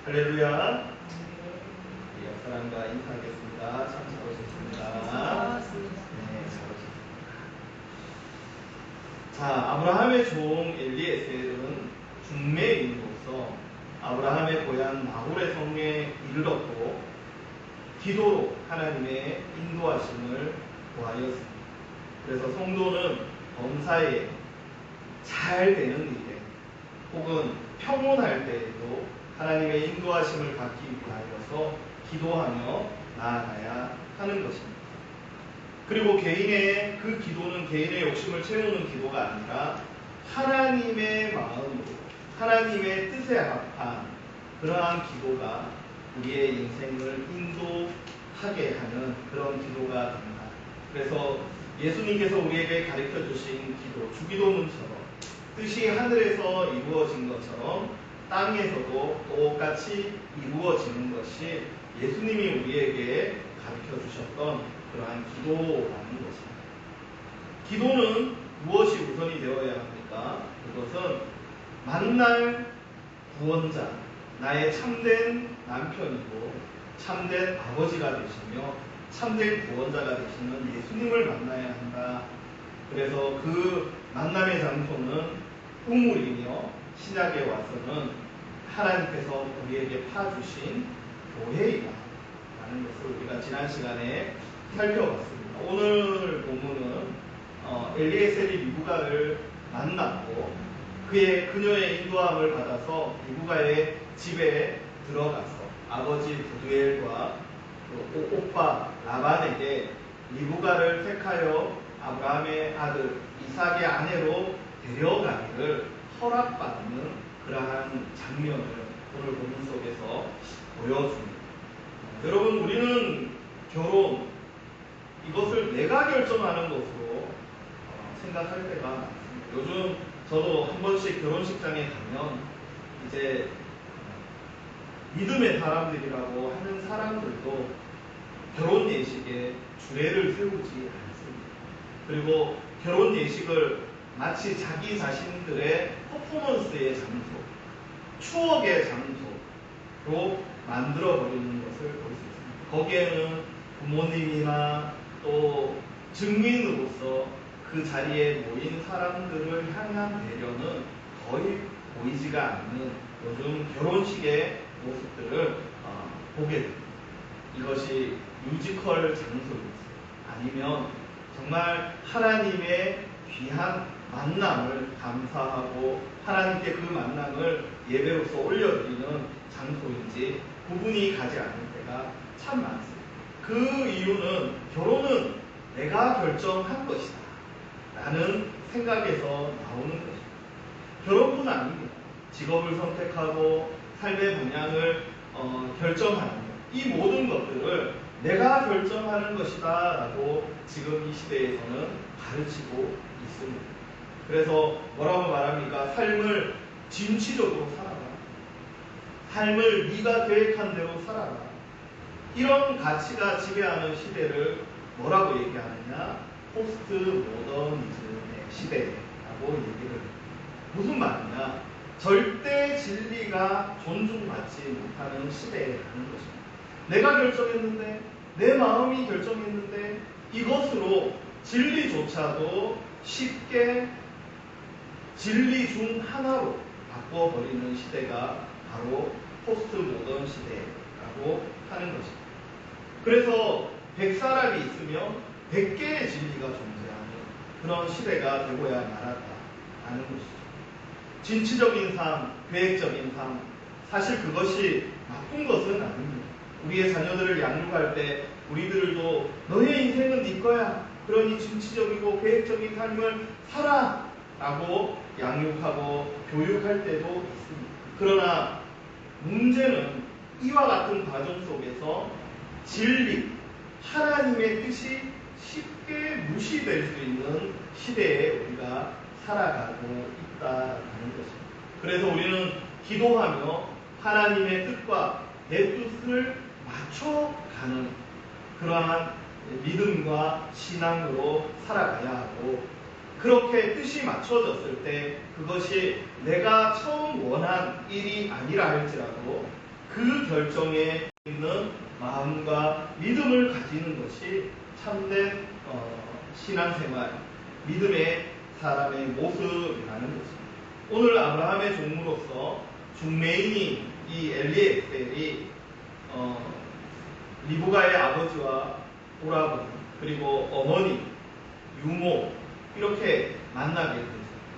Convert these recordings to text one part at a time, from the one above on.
할렐루야. 우리 옆 사람과 인사하겠습니다. 참 잘오셨습니다. 네, 잘오셨습니다. 자, 아브라함의 종 엘리에셀은 중매인으로서 아브라함의 고향 나홀의 성에 이르렀고 기도로 하나님의 인도하심을 구하였습니다. 그래서 성도는 범사에 잘 되는 일에 혹은 평온할 때에도 하나님의 인도하심을 받기 위하여서 기도하며 나아가야 하는 것입니다. 그리고 개인의 그 기도는 개인의 욕심을 채우는 기도가 아니라 하나님의 마음으로 하나님의 뜻에 합한 그러한 기도가 우리의 인생을 인도하게 하는 그런 기도가 됩니다. 그래서 예수님께서 우리에게 가르쳐 주신 기도, 주기도문처럼 뜻이 하늘에서 이루어진 것처럼 땅에서도 똑같이 이루어지는 것이 예수님이 우리에게 가르쳐 주셨던 그러한 기도라는 것입니다. 기도는 무엇이 우선이 되어야 합니까? 그것은 만날 구원자, 나의 참된 남편이고 참된 아버지가 되시며 참된 구원자가 되시는 예수님을 만나야 한다. 그래서 그 만남의 장소는 우물이며 신약에 와서는 하나님께서 우리에게 파주신 교회이다 라는 것을 우리가 지난 시간에 살펴봤습니다. 오늘 본문은 엘리에셀이 리브가를 만났고 그녀의 인도함을 받아서 리브가의 집에 들어가서 아버지 부두엘과 오빠 라반에게 리브가를 택하여 아브라함의 아들 이삭의 아내로 데려가기를 허락받는 그러한 장면을 오늘 본문 속에서 보여줍니다. 여러분, 우리는 결혼 이것을 내가 결정하는 것으로 생각할 때가 많습니다. 요즘 저도 한 번씩 결혼식장에 가면 이제 믿음의 사람들이라고 하는 사람들도 결혼 예식에 주례를 세우지 않습니다. 그리고 결혼 예식을 마치 자기 자신들의 퍼포먼스의 장소, 추억의 장소로 만들어버리는 것을 볼 수 있습니다. 거기에는 부모님이나 또 증인으로서 그 자리에 모인 사람들을 향한 배려는 거의 보이지가 않는 요즘 결혼식의 모습들을 보게 됩니다. 이것이 뮤지컬 장소인지 아니면 정말 하나님의 귀한 만남을 감사하고 하나님께 그 만남을 예배로서 올려드리는 장소인지 구분이 가지 않을 때가 참 많습니다. 그 이유는 결혼은 내가 결정한 것이다 라는 생각에서 나오는 것입니다. 결혼뿐 아닙니다. 직업을 선택하고 삶의 방향을 결정하는 것, 이 모든 것들을 내가 결정하는 것이다 라고 지금 이 시대에서는 가르치고 있습니다. 그래서 뭐라고 말합니까? 삶을 진취적으로 살아라. 삶을 네가 계획한 대로 살아라. 이런 가치가 지배하는 시대를 뭐라고 얘기하느냐? 포스트 모더니즘의 시대라고 얘기를 합니다. 무슨 말이냐? 절대 진리가 존중받지 못하는 시대라는 것입니다. 내가 결정했는데, 내 마음이 결정했는데 이것으로 진리조차도 쉽게 진리 중 하나로 바꿔버리는 시대가 바로 포스트 모던 시대라고 하는 것입니다. 그래서 100사람이 있으면 100개의 진리가 존재하는 그런 시대가 되고야 말았다라는 것이죠. 진취적인 삶, 계획적인 삶, 사실 그것이 나쁜 것은 아닙니다. 우리의 자녀들을 양육할 때 우리들도 너의 인생은 네 거야. 그러니 진취적이고 계획적인 삶을 살아 라고 양육하고 교육할 때도 있습니다. 그러나 문제는 이와 같은 과정 속에서 진리, 하나님의 뜻이 쉽게 무시될 수 있는 시대에 우리가 살아가고 있다는 것입니다. 그래서 우리는 기도하며 하나님의 뜻과 내 뜻을 맞춰가는 그러한 믿음과 신앙으로 살아가야 하고, 그렇게 뜻이 맞춰졌을 때 그것이 내가 처음 원한 일이 아니라 할지라도 그 결정에 있는 마음과 믿음을 가지는 것이 참된 신앙생활, 믿음의 사람의 모습이라는 것입니다. 오늘 아브라함의 종으로서 중매인이 이 엘리에셀이 리브가의 아버지와 오라버니 그리고 어머니, 유모 이렇게 만나게 되죠.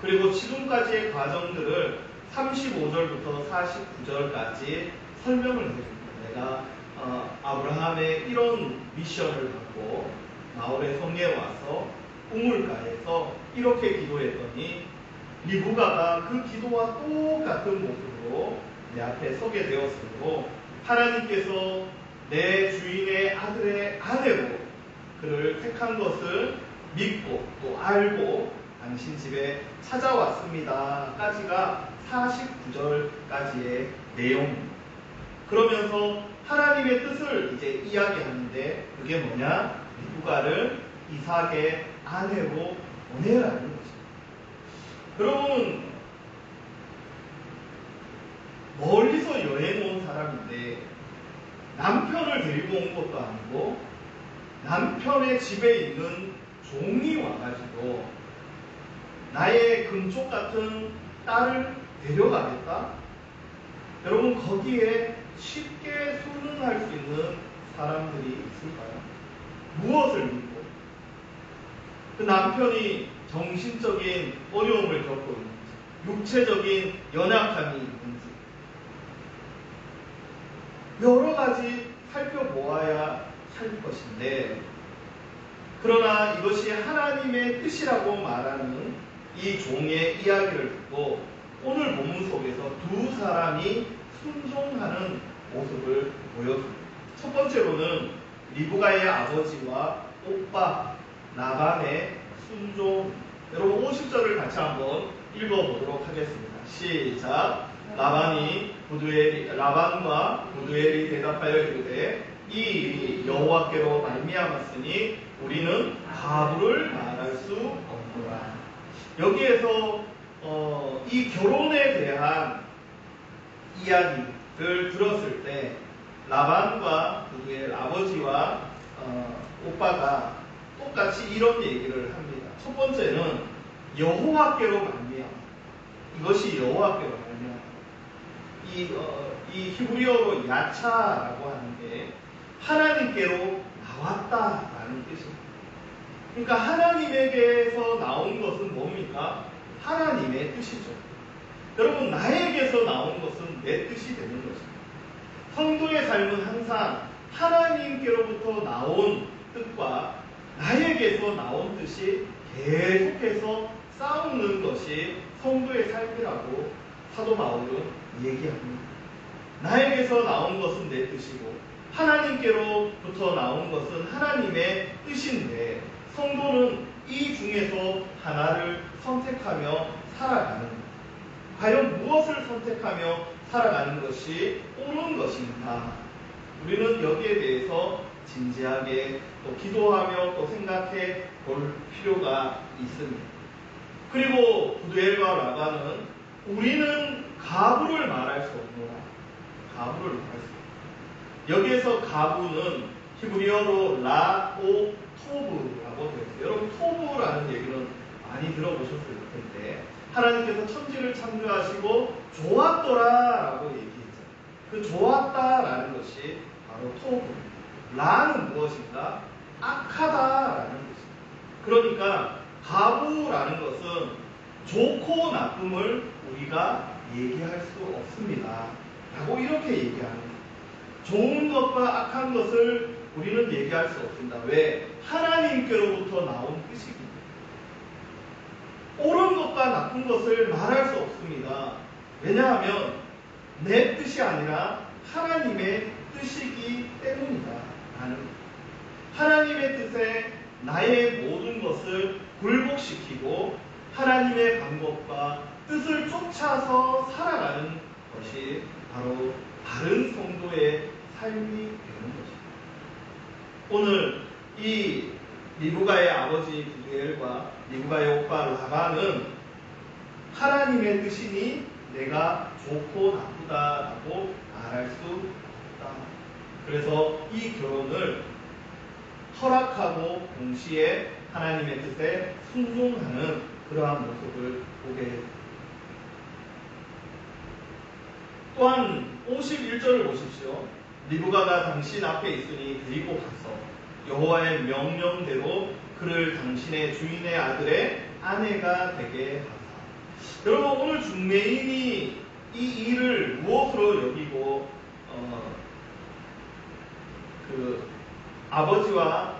그리고 지금까지의 과정들을 35절부터 49절까지 설명을 해줍니다. 내가 아브라함의 이런 미션을 갖고 마을의 성에 와서 우물가에서 이렇게 기도했더니 리브가가 그 기도와 똑같은 모습으로 내 앞에 서게 되었으므로 하나님께서 내 주인의 아들의 아내로 그를 택한 것을 믿고 또 알고 당신 집에 찾아왔습니다. 까지가 49절까지의 내용입니다. 그러면서 하나님의 뜻을 이제 이야기하는데 그게 뭐냐? 리브가를 이삭의 아내로 보내라는 것입니다. 여러분, 멀리서 여행 온 사람인데 남편을 데리고 온 것도 아니고 남편의 집에 있는 종이 와가지고 나의 금쪽 같은 딸을 데려가겠다? 여러분, 거기에 쉽게 순응할 수 있는 사람들이 있을까요? 무엇을 믿고? 그 남편이 정신적인 어려움을 겪고 있는지, 육체적인 연약함이 있는지, 여러 가지 살펴보아야 할 것인데, 그러나 이것이 하나님의 뜻이라고 말하는 이 종의 이야기를 듣고 오늘 본문 속에서 두 사람이 순종하는 모습을 보여줍니다. 첫 번째로는 리브가의 아버지와 오빠 라반의 순종. 여러분 50절을 같이 한번 읽어보도록 하겠습니다. 시작. 라반과 부두엘이 대답하여 이르되 이 일이 여호와께로 말미암았으니 우리는 가부를 말할 수 없노라. 여기에서 이 결혼에 대한 이야기를 들었을 때 라반과 부두엘 아버지와 오빠가 똑같이 이런 얘기를 합니다. 첫 번째는 여호와께로 말미암아. 이것이 여호와께로 말미암아. 이 히브리어로 야차라고 하는 게 하나님께로 나왔다라는 뜻입니다. 그러니까 하나님에게서 나온 것은 뭡니까? 하나님의 뜻이죠. 여러분, 나에게서 나온 것은 내 뜻이 되는 것입니다. 성도의 삶은 항상 하나님께로부터 나온 뜻과 나에게서 나온 뜻이 계속해서 싸우는 것이 성도의 삶이라고 사도 바울은 얘기합니다. 나에게서 나온 것은 내 뜻이고 하나님께로부터 나온 것은 하나님의 뜻인데 성도는 이 중에서 하나를 선택하며 살아가는 것. 과연 무엇을 선택하며 살아가는 것이 옳은 것인가? 우리는 여기에 대해서 진지하게 또 기도하며 또 생각해 볼 필요가 있습니다. 그리고 부두엘과 라반은 우리는 가부를 말할 수 없노라. 가부를 말할 수 없노라. 여기에서 가부는 히브리어로 라오 토브라고 되어 있어요. 여러분, 토브라는 얘기는 많이 들어보셨을 텐데 하나님께서 천지를 창조하시고 좋았더라라고 얘기했죠. 그 좋았다라는 것이 바로 토브입니다. 라는 무엇인가? 악하다라는 것입니다. 그러니까 가부라는 것은 좋고 나쁨을 우리가 얘기할 수 없습니다. 라고 이렇게 얘기합니다. 좋은 것과 악한 것을 우리는 얘기할 수 없습니다. 왜? 하나님께로부터 나온 뜻이기 때문에. 옳은 것과 나쁜 것을 말할 수 없습니다. 왜냐하면 내 뜻이 아니라 하나님의 뜻이기 때문이다. 하나님의 뜻에 나의 모든 것을 굴복시키고 하나님의 방법과 뜻을 쫓아서 살아가는 것이 바로 바른 성도의 삶이 되는 것입니다. 오늘 이 리브가의 아버지 부두엘과 리브가의 오빠 라반은 하나님의 뜻이니 내가 좋고 나쁘다라고 말할 수 없다. 그래서 이 결혼을 허락하고 동시에 하나님의 뜻에 순종하는 그러한 모습을 보게 됩니다. 또한 51절을 보십시오. 리브가가 당신 앞에 있으니 데리고 가서 여호와의 명령대로 그를 당신의 주인의 아들의 아내가 되게 하사. 여러분, 오늘 중매인이 이 일을 무엇으로 여기고 아버지와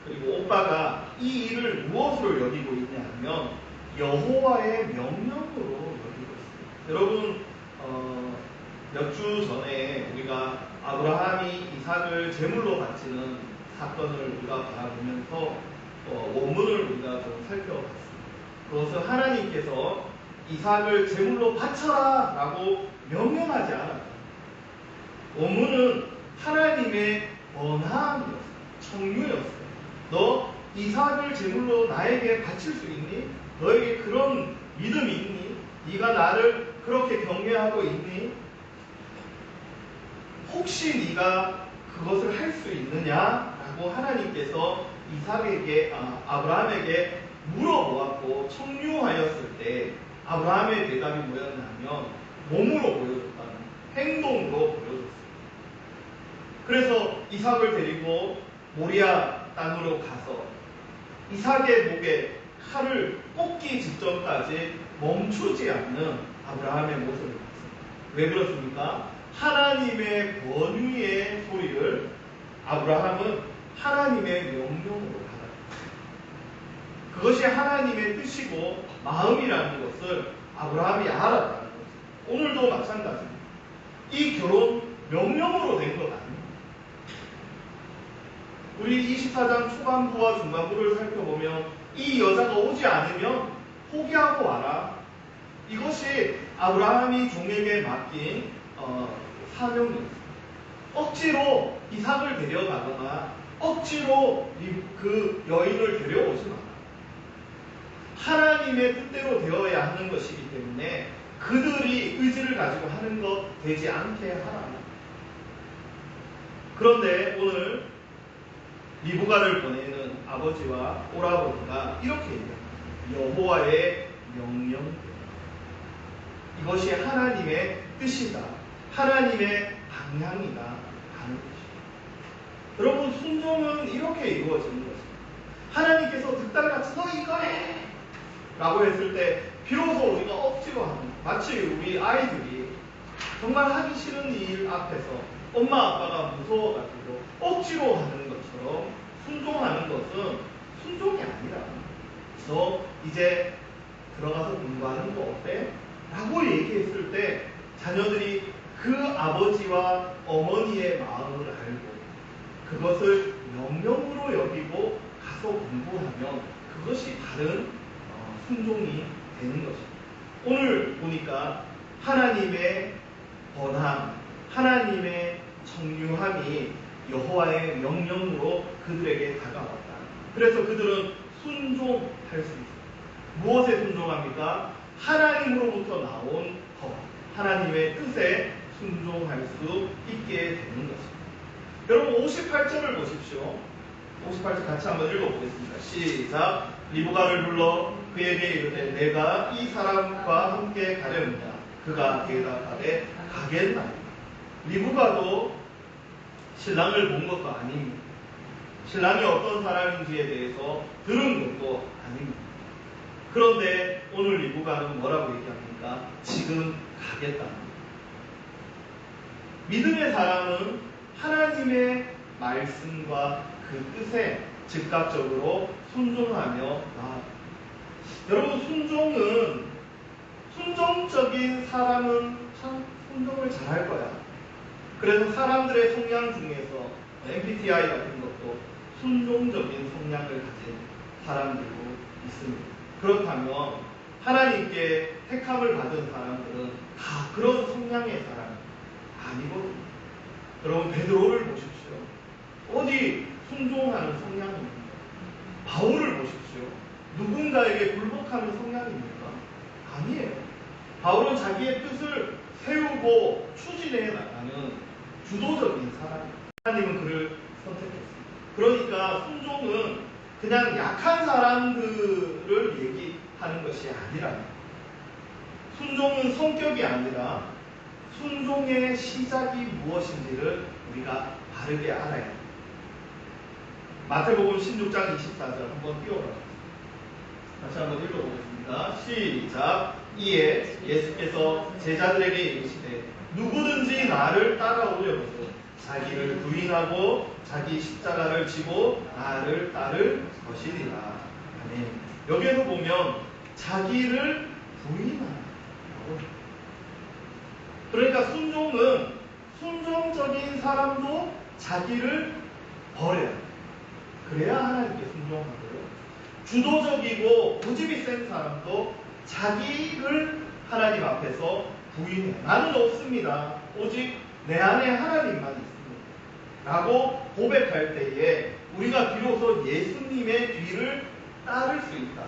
그리고 오빠가 이 일을 무엇으로 여기고 있냐 하면 여호와의 명령으로 여기고 있습니다. 여러분, 몇 주 전에 우리가 아브라함이 이삭을 제물로 바치는 사건을 우리가 바라보면서 원문을 우리가 좀 살펴봤습니다. 그것은 하나님께서 이삭을 제물로 바쳐라 라고 명령하지 않았다. 원문은 하나님의 원함이었어요. 청유였어요. 너 이삭을 제물로 나에게 바칠 수 있니? 너에게 그런 믿음이 있니? 네가 나를 그렇게 경외하고 있니? 혹시 네가 그것을 할 수 있느냐라고 하나님께서 아브라함에게 물어보았고 청유하였을 때 아브라함의 대답이 뭐였냐면 몸으로 보여줬다는, 행동으로 보여줬습니다. 그래서 이삭을 데리고 모리아 땅으로 가서 이삭의 목에 칼을 꽂기 직전까지 멈추지 않는 아브라함의 모습을 봤습니다. 왜 그렇습니까? 하나님의 권위의 소리를 아브라함은 하나님의 명령으로 받았습니다. 그것이 하나님의 뜻이고 마음이라는 것을 아브라함이 알았다는 것입니다. 오늘도 마찬가지입니다. 이 결혼 명령으로 된 것 아닙니다. 우리 24장 초반부와 중반부를 살펴보면 이 여자가 오지 않으면 포기하고 와라. 이것이 아브라함이 종에게 맡긴 사명이었습니다. 억지로 이삭을 데려가거나 억지로 그 여인을 데려오지 마라. 하나님의 뜻대로 되어야 하는 것이기 때문에 그들이 의지를 가지고 하는 것 되지 않게 하라. 그런데 오늘 리브가를 보내는 아버지와 오라버니가 이렇게 얘기합니다. 여호와의 명령대로. 이것이 하나님의 뜻이다. 하나님의 방향이다 하는 것입니다. 여러분, 순종은 이렇게 이루어지는 것입니다. 하나님께서 득달같이 너 이거 해! 라고 했을 때 비로소 우리가 억지로 하는, 마치 우리 아이들이 정말 하기 싫은 일 앞에서 엄마 아빠가 무서워가지고 억지로 하는 것처럼 순종하는 것은 순종이 아니라 너 이제 들어가서 공부하는 거 어때? 라고 얘기했을 때 자녀들이 그 아버지와 어머니의 마음을 알고 그것을 명령으로 여기고 가서 공부하면 그것이 바른 순종이 되는 것입니다. 오늘 보니까 하나님의 권함, 하나님의 청유함이 여호와의 명령으로 그들에게 다가왔다. 그래서 그들은 순종할 수 있습니다. 무엇에 순종합니까? 하나님으로부터 나온 것, 하나님의 뜻에 순종할 수 있게 되는 것입니다. 여러분 58절을 보십시오. 58절 같이 한번 읽어보겠습니다. 시작. 리브가를 불러 그에게 이르되 내가 이 사람과 함께 가려느냐. 그가 대답하되 가겠나이다. 리브가도 신랑을 본 것도 아닙니다. 신랑이 어떤 사람인지에 대해서 들은 것도 아닙니다. 그런데 오늘 리브가는 뭐라고 얘기합니까? 지금 가겠다. 믿음의 사람은 하나님의 말씀과 그 뜻에 즉각적으로 순종하며 나아갑니다. 여러분, 순종적인 사람은 참 순종을 잘할 거야. 그래서 사람들의 성향 중에서 MBTI 같은 것도 순종적인 성향을 가진 사람들도 있습니다. 그렇다면 하나님께 택함을 받은 사람들은 다 그런 성향의 사람 아니거든요. 여러분, 베드로를 보십시오. 어디 순종하는 성향입니까? 바울을 보십시오. 누군가에게 굴복하는 성향입니까? 아니에요. 바울은 자기의 뜻을 세우고 추진해 나가는 주도적인 사람. 하나님은 그를 선택했습니다. 그러니까 순종은 그냥 약한 사람들을 얘기하는 것이 아니라, 순종은 성격이 아니라 순종의 시작이 무엇인지를 우리가 바르게 알아야 합니다. 마태복음 16장 24절 한번 띄워봐주세요. 다시 한번 읽어보겠습니다. 시작. 이에 예수께서 제자들에게 이르시되 누구든지 나를 따라오려거든 자기를 부인하고 자기 십자가를 지고 나를 따를 것이니라. 아멘. 여기에서 보면 자기를 부인하라고. 그러니까 순종은 순종적인 사람도 자기를 버려야 돼. 그래야 하나님께 순종하고요. 주도적이고 고집이 센 사람도 자기를 하나님 앞에서 부인해. 나는 없습니다. 오직 내 안에 하나님만 있습니다. 라고 고백할 때에 우리가 비로소 예수님의 뒤를 따를 수 있다.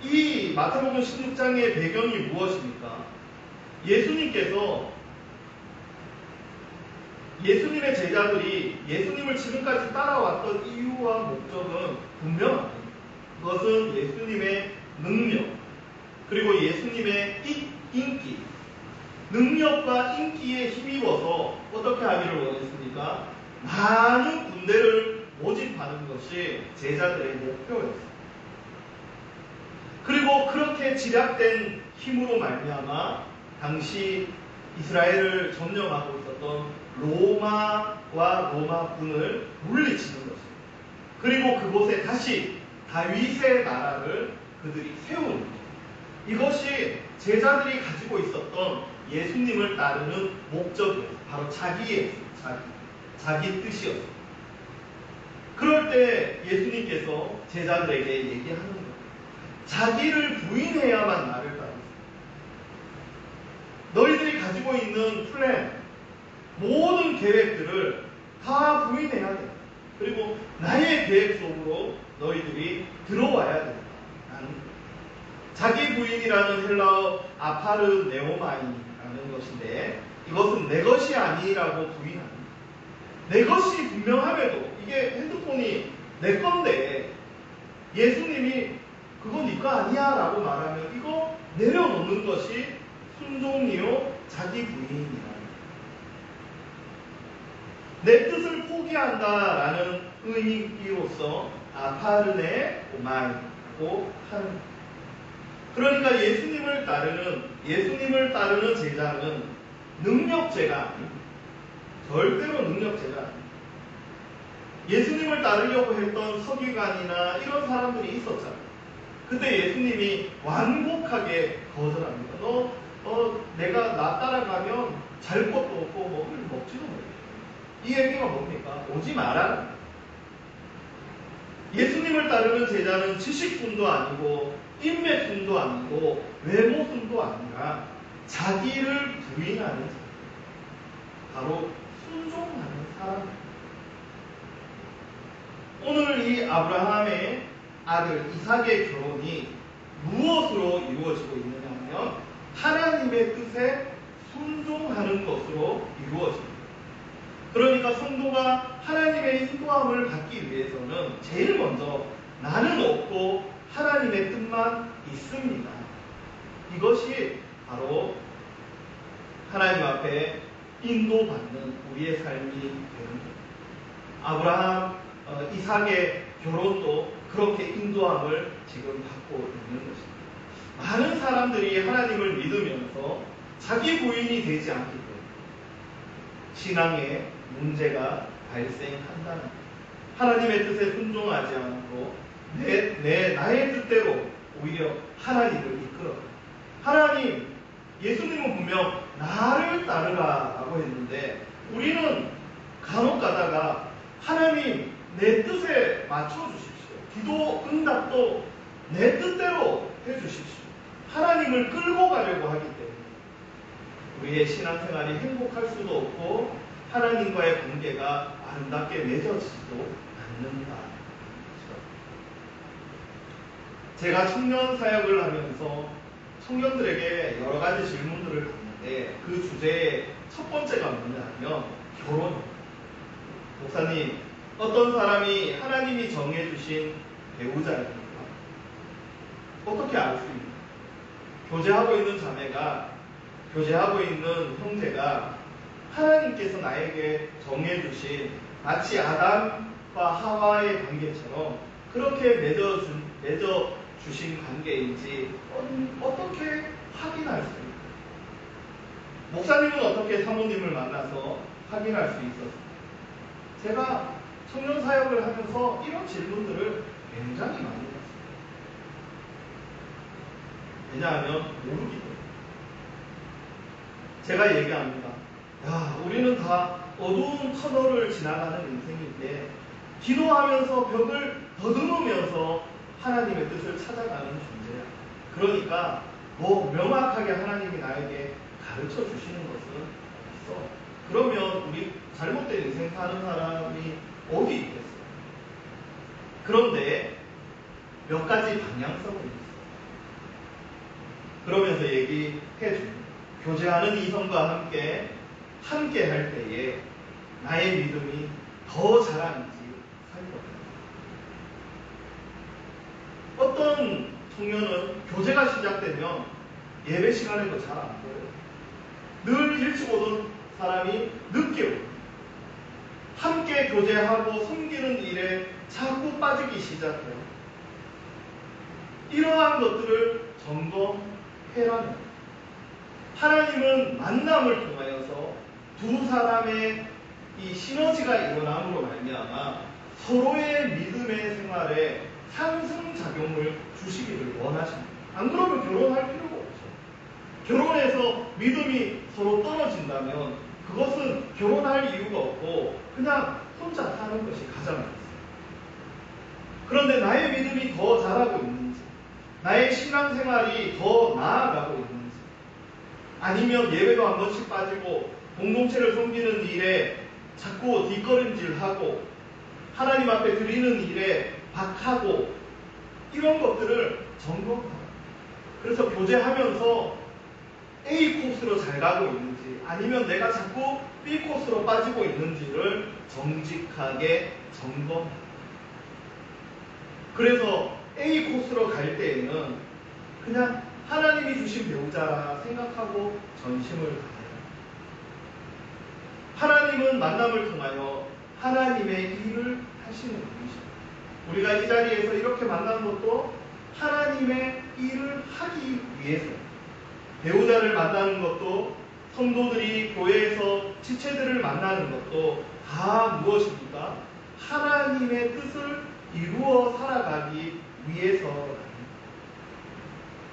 이 마태복음 16장의 배경이 무엇입니까? 예수님의 제자들이 예수님을 지금까지 따라왔던 이유와 목적은 분명합니다. 그것은 예수님의 능력, 그리고 예수님의 인기, 능력과 인기에 힘입어서 어떻게 하기를 원했습니까? 많은 군대를 모집하는 것이 제자들의 목표였습니다. 그리고 그렇게 집약된 힘으로 말미암아 당시 이스라엘을 점령하고 있었던 로마와 로마군을 물리치는 것입니다. 그리고 그곳에 다시 다윗의 나라를 그들이 세우는 것. 이것이 제자들이 가지고 있었던 예수님을 따르는 목적이었어요. 바로 자기 뜻이었어요. 그럴 때 예수님께서 제자들에게 얘기하는 거예요. 자기를 부인해야만 나를 따르겠다. 너희들이 가지고 있는 플랜, 모든 계획들을 다 부인해야 된다. 그리고 나의 계획 속으로 너희들이 들어와야 된다. 자기 부인이라는 헬라어 아파르네오마이라는 것인데, 이것은 내 것이 아니라고 부인합니다. 내 것이 분명함에도 이게 핸드폰이 내 건데 예수님이 그거 네 거 아니야 라고 말하면 이거 내려놓는 것이 순종이요 자기 부인이다. 내 뜻을 포기한다라는 의미로서 아파르네오마이라고 하는. 그러니까 예수님을 따르는 제자는 능력제가 아닙니다. 절대로 능력제가 아닙니다. 예수님을 따르려고 했던 서기관이나 이런 사람들이 있었잖아요. 그때 예수님이 완곡하게 거절합니다. 내가 나 따라가면 잘 것도 없고 먹을 먹지도 못해. 이 얘기가 뭡니까? 오지 마라. 예수님을 따르는 제자는 지식순도 아니고 인맥순도 아니고 외모순도 아니라 자기를 부인하는 자들, 바로 순종하는 사람. 오늘 이 아브라함의 아들 이삭의 결혼이 무엇으로 이루어지고 있느냐 하면 하나님의 뜻에 순종하는 것으로 이루어집니다. 그러니까 성도가 하나님의 인도함을 받기 위해서는 제일 먼저 나는 없고 하나님의 뜻만 있습니다. 이것이 바로 하나님 앞에 인도받는 우리의 삶이 되는 겁니다. 아브라함, 이삭의 결혼도 그렇게 인도함을 지금 받고 있는 것입니다. 많은 사람들이 하나님을 믿으면서 자기 부인이 되지 않기 때문에 신앙에 문제가 발생한다는 것. 하나님의 뜻에 순종하지 않고 나의 뜻대로 오히려 하나님을 이끌어. 하나님, 예수님은 분명 나를 따르라라고 했는데 우리는 간혹 가다가 하나님 내 뜻에 맞춰주십시오. 기도 응답도 내 뜻대로 해주십시오. 하나님을 끌고 가려고 하기 때문에 우리의 신앙생활이 행복할 수도 없고 하나님과의 관계가 아름답게 맺어지지도 않는다. 제가 청년 사역을 하면서 청년들에게 여러 가지 질문들을 했는데 그 주제의 첫 번째가 뭐냐면 결혼. 목사님, 어떤 사람이 하나님이 정해주신 배우자입니까? 어떻게 알 수 있습니까? 교제하고 있는 자매가, 교제하고 있는 형제가 하나님께서 나에게 정해주신 마치 아담과 하와의 관계처럼 그렇게 맺어주신 관계인지 어떻게 확인할 수 있습니까? 목사님은 어떻게 사모님을 만나서 확인할 수 있었습니까? 제가 청년 사역을 하면서 이런 질문들을 굉장히 많이 했습니다. 왜냐하면 모르기 때문에. 제가 얘기합니다. 야, 우리는 다 어두운 터널을 지나가는 인생인데 기도하면서 벽을 더듬으면서 하나님의 뜻을 찾아가는 존재야. 그러니까 뭐 명확하게 하나님이 나에게 가르쳐 주시는 것은 없어. 그러면 우리 잘못된 인생 사는 사람이 어디 있겠어요? 그런데 몇 가지 방향성은 있어요. 그러면서 얘기해 줍니다. 교제하는 이성과 함께 할 때에 나의 믿음이 더 자라는지 살펴봐요. 어떤 청년은 교제가 시작되면 예배 시간에도 잘 안 보여요. 늘 일찍 오던 사람이 늦게 오고 함께 교제하고 섬기는 일에 자꾸 빠지기 시작해요. 이러한 것들을 점검해라는 거예요. 하나님은 만남을 통하여서 두 사람의 이 시너지가 일어남으로 말미암아 서로의 믿음의 생활에 상승작용을 주시기를 원하십니다. 안 그러면 결혼할 필요가 없죠. 결혼해서 믿음이 서로 떨어진다면 그것은 결혼할 이유가 없고 그냥 혼자 사는 것이 가장 좋습니다. 그런데 나의 믿음이 더 자라고 있는지, 나의 신앙생활이 더 나아가고 있는지, 아니면 예배도 한 번씩 빠지고 공동체를 섬기는 일에 자꾸 뒷걸음질하고 하나님 앞에 드리는 일에 박하고 이런 것들을 점검하고, 그래서 교제하면서 A 코스로 잘 가고 있는지 아니면 내가 자꾸 B 코스로 빠지고 있는지를 정직하게 점검합니다. 그래서 A 코스로 갈 때에는 그냥 하나님이 주신 배우자라 생각하고 전심을 다해요. 하나님은 만남을 통하여 하나님의 일을 하시는 분이십니다. 우리가 이 자리에서 이렇게 만난 것도 하나님의 일을 하기 위해서, 배우자를 만나는 것도, 성도들이 교회에서 지체들을 만나는 것도 다 무엇입니까? 하나님의 뜻을 이루어 살아가기 위해서랍니다.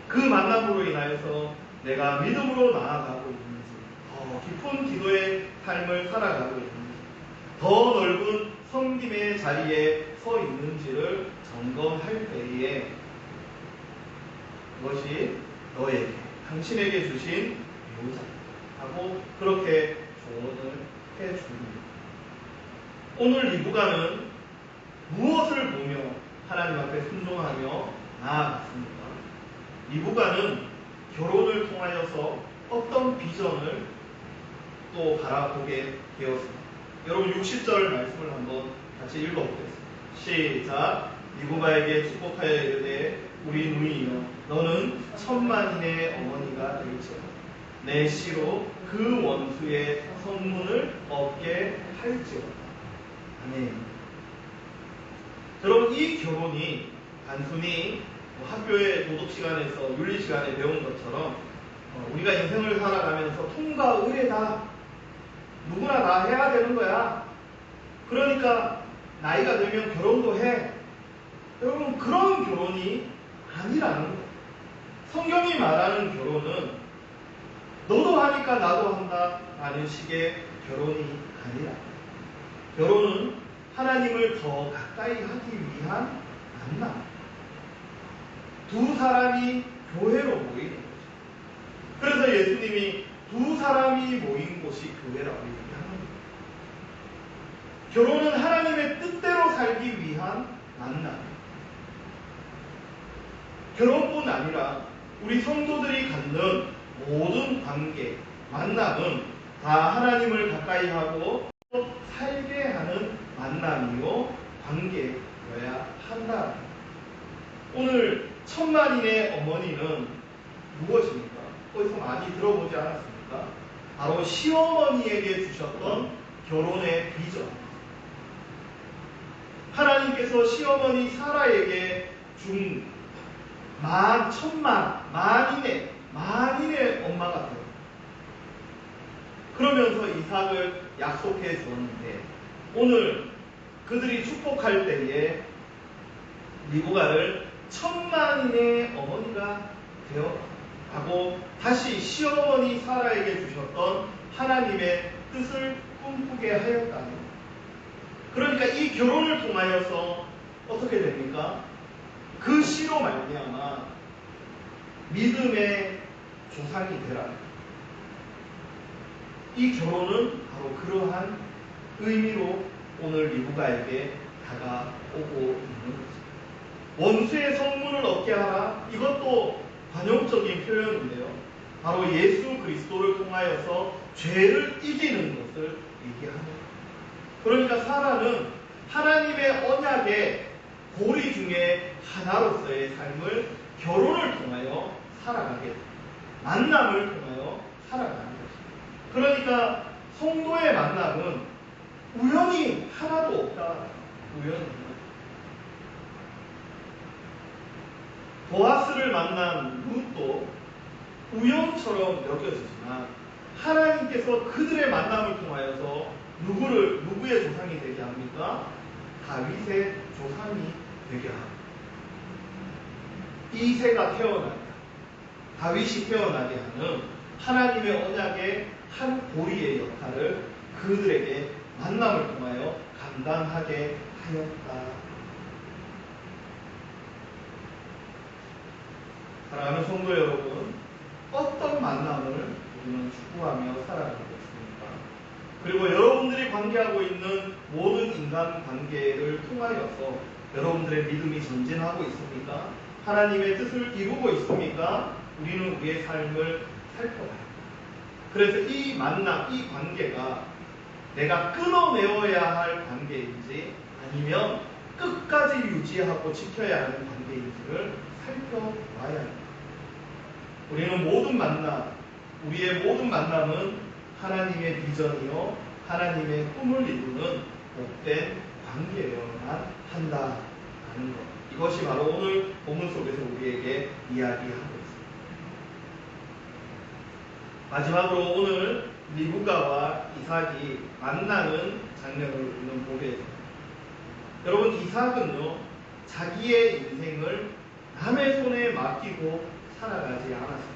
그 만남으로 인하여서 내가 믿음으로 나아가고 있는지, 더 깊은 기도의 삶을 살아가고 있는지, 더 넓은 섬김의 자리에 서 있는지를 점검할 때에 그것이 너에게, 당신에게 주신 배우자하고 그렇게 조언을 해줍니다. 오늘 이 부가는 무엇을 보며 하나님 앞에 순종하며 나아갔습니까? 이 부가는 결혼을 통하여서 어떤 비전을 또 바라보게 되었습니다. 여러분 60절 말씀을 한번 같이 읽어보겠습니다. 시작. 이부가에게 축복하여 이르되 우리 누이여 너는 천만인의 어머니가 될지어다. 내 씨로 그 원수의 성문을 얻게 할지어다. 아멘. 여러분 이 결혼이 단순히 학교의 도덕 시간에서 윤리 시간에 배운 것처럼 우리가 인생을 살아가면서 통과 의례다, 누구나 다 해야 되는 거야. 그러니까 나이가 들면 결혼도 해. 여러분 그런 결혼이 아니라는 거예요. 성경이 말하는 결혼은 너도 하니까 나도 한다 라는 식의 결혼이 아니라, 결혼은 하나님을 더 가까이 하기 위한 만남, 두 사람이 교회로 모이는 거죠. 그래서 예수님이 두 사람이 모인 곳이 교회라고 얘기하는 거예요. 결혼은 하나님의 뜻대로 살기 위한 만남. 결혼뿐 아니라 우리 성도들이 갖는 모든 관계, 만남은 다 하나님을 가까이 하고 살게 하는 만남이요 관계여야 한다. 오늘 천만인의 어머니는 무엇입니까? 어디서 많이 들어보지 않았습니까? 바로 시어머니에게 주셨던 결혼의 비전. 하나님께서 시어머니 사라에게 준 만인의 엄마가 되어 그러면서 이삭을 약속해 주었는데 오늘 그들이 축복할 때에 리브가를 천만인의 어머니가 되어가고 다시 시어머니 사라에게 주셨던 하나님의 뜻을 꿈꾸게 하였다는 것. 그러니까 이 결혼을 통하여서 어떻게 됩니까? 그 씨로 말미암아 믿음의 조상이 되라. 이 결혼은 바로 그러한 의미로 오늘 리브가에게 다가오고 있는 것입니다. 원수의 성문을 얻게 하라. 이것도 관용적인 표현인데요. 바로 예수 그리스도를 통하여서 죄를 이기는 것을 얘기합니다. 그러니까 사라는 하나님의 언약의 고리 중에 하나로서의 삶을 결혼을 통하여 살아가게 됩니다. 만남을 통하여 살아가는 것입니다. 그러니까 성도의 만남은 우연이 하나도 없다. 우연이. 보아스를 만난 룻도 우연처럼 여겨지지만 하나님께서 그들의 만남을 통하여서 누구의 조상이 되게 합니까? 다윗의 조상이 되게 합니다. 이새가 태어나게, 다윗이 태어나게 하는 하나님의 언약의 한 고리의 역할을 그들에게 만남을 통하여 감당하게 하였다. 사랑하는 성도 여러분, 어떤 만남을 우리는 추구하며 살아가고 있습니까? 그리고 여러분들이 관계하고 있는 모든 인간 관계를 통하여서 여러분들의 믿음이 전진하고 있습니까? 하나님의 뜻을 이루고 있습니까? 우리는 우리의 삶을 살펴봐요. 그래서 이 만남, 이 관계가 내가 끊어내어야 할 관계인지 아니면 끝까지 유지하고 지켜야 하는 관계인지를 살펴봐야 합니다. 우리는 모든 만남, 우리의 모든 만남은 하나님의 비전이요 하나님의 꿈을 이루는 복된 관계여야만 한다는 것. 이것이 바로 오늘 본문 속에서 우리에게 이야기하고 있습니다. 마지막으로 오늘 리브가와 이삭이 만나는 장면을 우리는 보게 됩니다. 여러분, 이삭은요 자기의 인생을 남의 손에 맡기고 살아가지 않았습니다.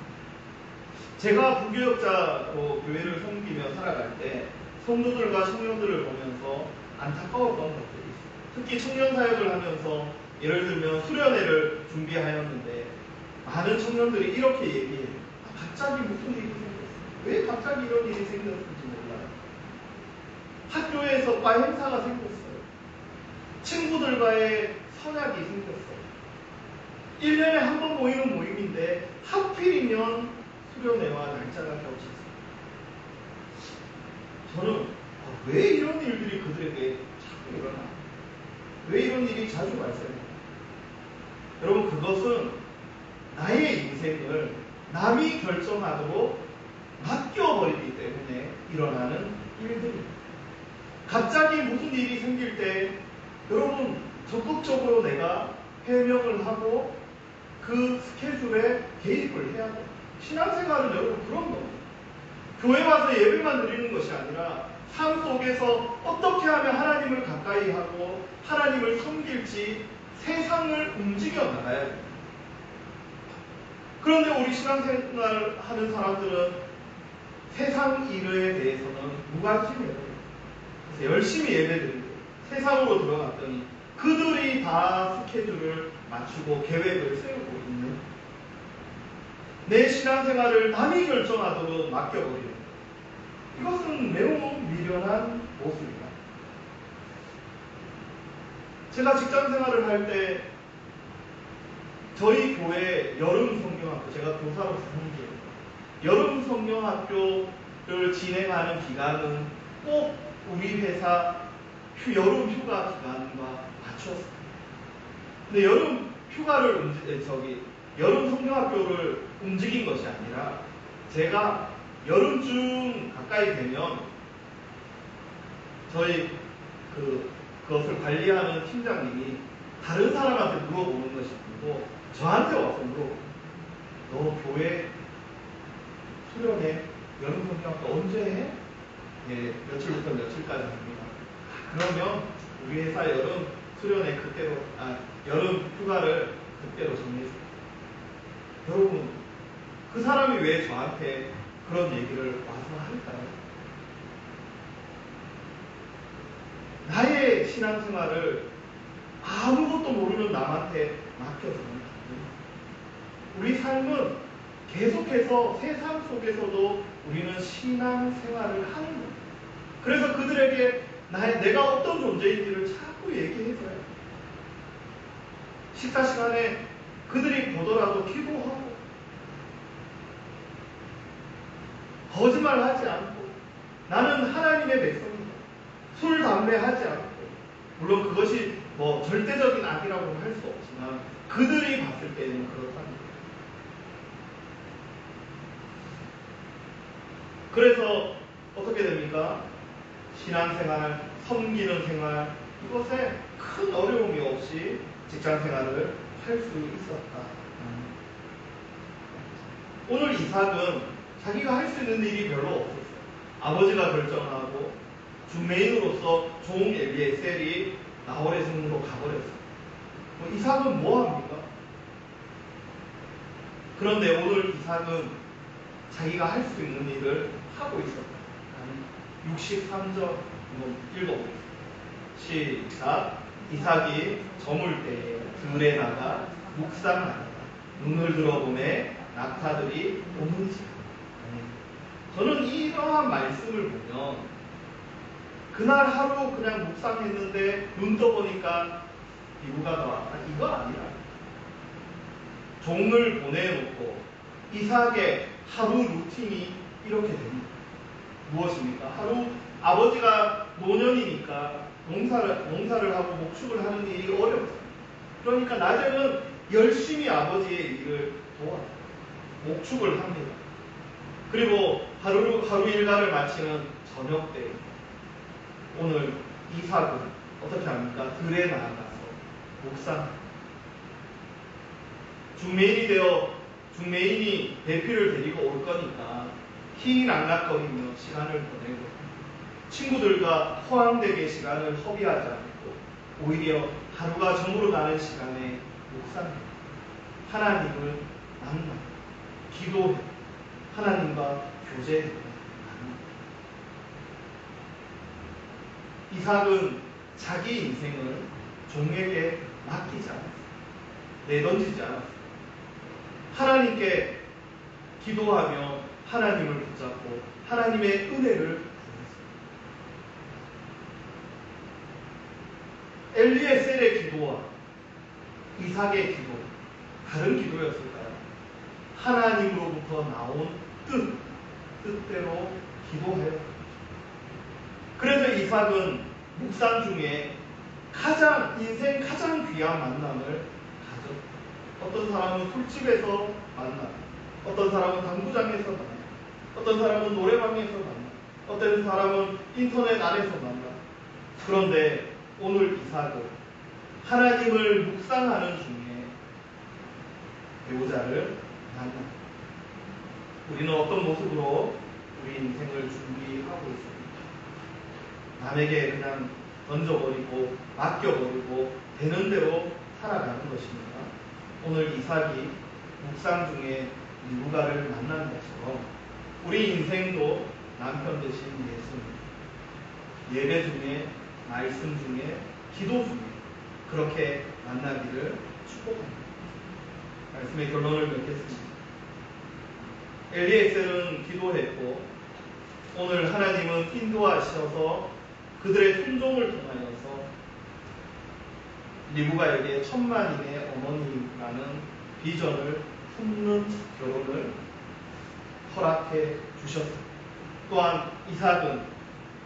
제가 부교역자로 교회를 섬기며 살아갈 때 성도들과 청년들을 보면서 안타까웠던 것들이 있어요. 특히 청년 사역을 하면서 예를 들면 수련회를 준비하였는데 많은 청년들이 이렇게 얘기해요. 갑자기 무슨 일이 생겼어요. 왜 갑자기 이런 일이 생겼는지 몰라요. 학교에서 과 행사가 생겼어요. 친구들과의 선약이 생겼어요. 1년에 한 번 모이는 모임인데 하필이면 수련회와 날짜가 겹쳤어요. 저는 왜 이런 일들이 그들에게 자꾸 일어나? 왜 이런 일이 자주 발생해요? 여러분, 그것은 나의 인생을 남이 결정하도록 맡겨버리기 때문에 일어나는 일들입니다. 갑자기 무슨 일이 생길 때 여러분 적극적으로 내가 해명을 하고 그 스케줄에 개입을 해야 돼요. 신앙생활은 여러분 그런 겁니다. 교회 와서 예배만 드리는 것이 아니라 삶 속에서 어떻게 하면 하나님을 가까이 하고 하나님을 섬길지 세상을 움직여 나가야 돼요. 그런데 우리 신앙생활 하는 사람들은 세상 일에 대해서는 무관심해요. 그래서 열심히 예배드리고 세상으로 들어갔더니 그들이 다 스케줄을 맞추고 계획을 세우고 있는, 내 신앙생활을 남이 결정하도록 맡겨버리는, 이것은 매우 미련한 모습이다. 제가 직장생활을 할 때 저희 교회 여름 성경학교, 제가 교사로서 하는 게 여름 성경학교를 진행하는 기간은 꼭 우리 회사 여름 휴가 기간과 맞추었습니다. 근데 여름 휴가를 여름 성경학교를 움직인 것이 아니라 제가 여름쯤 가까이 되면 저희 그것을 관리하는 팀장님이 다른 사람한테 물어보는 것이 아니고 저한테 와서 물어보고, 너 교회 수련회 여름 성경학교 언제 해? 예, 며칠부터 며칠까지 합니다. 그러면 우리 회사 여름 수련회 여름 휴가를 그때로 정했어요. 여러분, 그 사람이 왜 저한테 그런 얘기를 와서 할까요? 나의 신앙생활을 아무것도 모르는 남한테 맡겨서는 안 됩니다. 우리 삶은 계속해서 세상 속에서도 우리는 신앙생활을 하는 거예요. 그래서 그들에게 내가 어떤 존재인지를 자꾸 얘기해줘요. 식사 시간에 그들이 보더라도 기도하고 거짓말하지 않고 나는 하나님의 백성이다. 술, 담배 하지 않고, 물론 그것이 절대적인 악이라고는 할 수 없지만 그들이 봤을 때는 그렇답니다. 그래서 어떻게 됩니까? 신앙생활, 섬기는 생활, 이것에 큰 어려움이 없이 직장생활을 할 수 있었다. 오늘 이삭은 자기가 할 수 있는 일이 별로 없었어요. 아버지가 결정하고 중매인으로서 종 엘리에셀이 나홀의 성으로 가버렸어요. 이삭은 뭐 합니까? 그런데 오늘 이삭은 자기가 할 수 있는 일을 하고 있었다. 63절 한번 읽어보겠습니다. 시작. 이삭이 저물 때에 들에 나가 묵상하다가 눈을 들어보매 낙타들이 오는지라. 저는 이러한 말씀을 보면 그날 하루 그냥 묵상했는데 눈 떠보니까 비구가 나왔다, 이거 아니라 종을 보내놓고 이삭의 하루 루틴이 이렇게 됩니다. 무엇입니까? 하루 아버지가 노년이니까 농사를 하고 목축을 하는 일이 어렵잖아요. 그러니까 낮에는 열심히 아버지의 일을 도와요. 목축을 합니다. 그리고 하루 일과를 마치는 저녁 때 오늘 이삭은 어떻게 합니까? 들에 나가서 묵상합니다. 중매인이 배필을 데리고 올 거니까 희락락거리며 시간을 보내고 친구들과 호황되게 시간을 허비하지 않고 오히려 하루가 저물어가는 시간에 묵상해 하나님을 만나 기도해 하나님과 교제해. 이삭은 자기 인생을 종에게 맡기지 않았어요. 내던지지 않았어요. 하나님께 기도하며 하나님을 붙잡고 하나님의 은혜를 구했어요. 엘리에셀의 기도와 이삭의 기도, 다른 기도였을까요? 하나님으로부터 나온 뜻대로 기도해요. 그래서 이삭은 묵상 중에 인생 가장 귀한 만남을 가졌어요. 어떤 사람은 술집에서 만나, 어떤 사람은 당구장에서 만나, 어떤 사람은 노래방에서 만나, 어떤 사람은 인터넷 안에서 만나. 그런데 오늘 이삭은 하나님을 묵상하는 중에 배우자를 만나. 우리는 어떤 모습으로 우리 인생을 준비하고 있습니까? 남에게 그냥 던져버리고 맡겨버리고 되는 대로 살아가는 것입니다. 오늘 이삭이 묵상 중에 리브가를 만난 것처럼 우리 인생도 남편 대신 예수님, 예배 중에, 말씀 중에, 기도 중에 그렇게 만나기를 축복합니다. 말씀의 결론을 맺겠습니다. 엘리에셀은 기도했고 오늘 하나님은 인도하셔서 그들의 순종을 통하여서 리브가에게 천만인의 어머니라는 비전을 품는 결혼을 허락해 주셨습니다. 또한 이삭은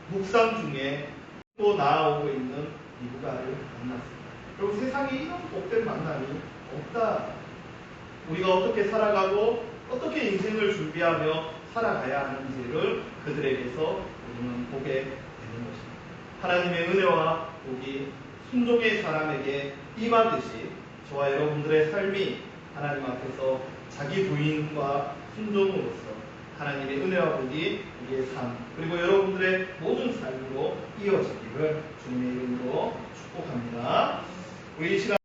묵상 중에 또 나아오고 있는 리브가를 만났습니다. 그리고 세상에 이런 복된 만남이 없다. 우리가 어떻게 살아가고 어떻게 인생을 준비하며 살아가야 하는지를 그들에게서 우리는 보게 되는 것입니다. 하나님의 은혜와 복이 순종의 사람에게 임하듯이 저와 여러분들의 삶이 하나님 앞에서 자기 부인과 순종으로서 하나님의 은혜와 복이 우리의 삶 그리고 여러분들의 모든 삶으로 이어지기를 주님의 이름으로 축복합니다. 우리 이 시간